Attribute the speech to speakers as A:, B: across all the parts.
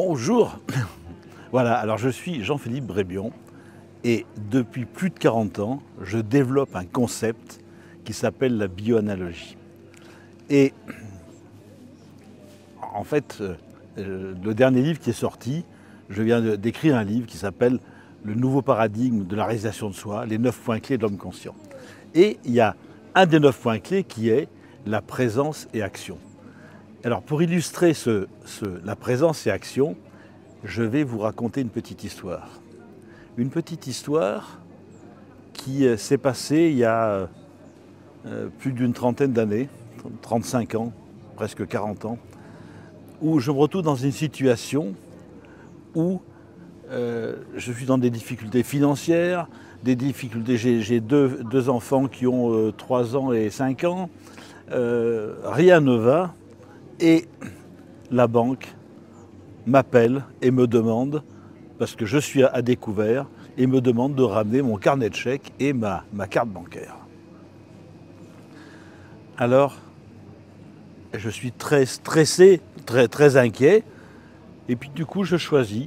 A: Bonjour. Voilà, alors je suis Jean-Philippe Brébion et depuis plus de 40 ans, je développe un concept qui s'appelle la bioanalogie. Et en fait, le dernier livre qui est sorti, je viens d'écrire un livre qui s'appelle Le nouveau paradigme de la réalisation de soi, les 9 points clés de l'homme conscient. Et il y a un des 9 points clés qui est la présence et action. Alors pour illustrer la présence et action, je vais vous raconter une petite histoire. Une petite histoire qui s'est passée il y a plus d'une trentaine d'années, 35 ans, presque 40 ans, où je me retrouve dans une situation où je suis dans des difficultés financières, des difficultés, j'ai deux enfants qui ont 3 ans et 5 ans, rien ne va, et la banque m'appelle et me demande, parce que je suis à découvert, et me demande de ramener mon carnet de chèques et ma carte bancaire. Alors, je suis très stressé, très inquiet, et puis du coup je choisis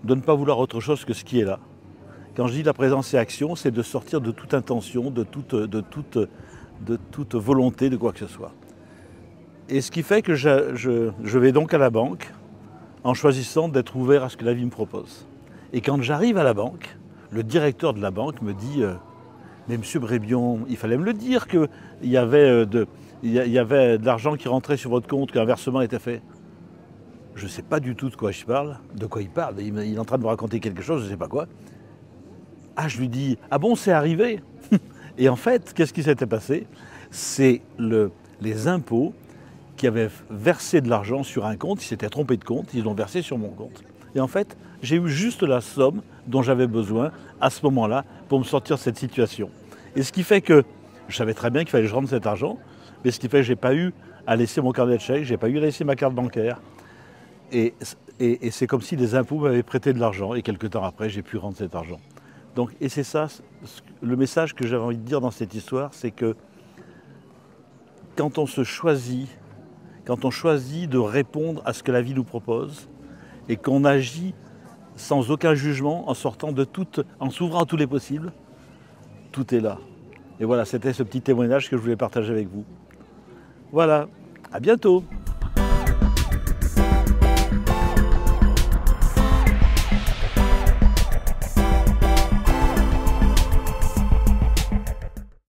A: de ne pas vouloir autre chose que ce qui est là. Quand je dis la présence et action, c'est de sortir de toute intention, de toute volonté de quoi que ce soit. Et ce qui fait que je vais donc à la banque en choisissant d'être ouvert à ce que la vie me propose. Et quand j'arrive à la banque, le directeur de la banque me dit « Mais monsieur Brébion, il fallait me le dire qu'il y avait de l'argent qui rentrait sur votre compte, qu'un versement était fait. » Je ne sais pas du tout de quoi je parle, de quoi il parle. Il est en train de me raconter quelque chose, je ne sais pas quoi. Ah, je lui dis « Ah bon, c'est arrivé ?» Et en fait, qu'est-ce qui s'était passé? C'est les impôts qui avaient versé de l'argent sur un compte, ils s'étaient trompés de compte, ils l'ont versé sur mon compte. Et en fait, j'ai eu juste la somme dont j'avais besoin à ce moment-là pour me sortir de cette situation. Et ce qui fait que je savais très bien qu'il fallait que je rende cet argent, mais ce qui fait que je n'ai pas eu à laisser mon carnet de chèques, je n'ai pas eu à laisser ma carte bancaire. Et c'est comme si les impôts m'avaient prêté de l'argent et quelques temps après, j'ai pu rendre cet argent. Donc, et c'est ça, le message que j'avais envie de dire dans cette histoire, c'est que quand on choisit de répondre à ce que la vie nous propose et qu'on agit sans aucun jugement, en s'ouvrant à tous les possibles, tout est là. Et voilà, c'était ce petit témoignage que je voulais partager avec vous. Voilà, à bientôt.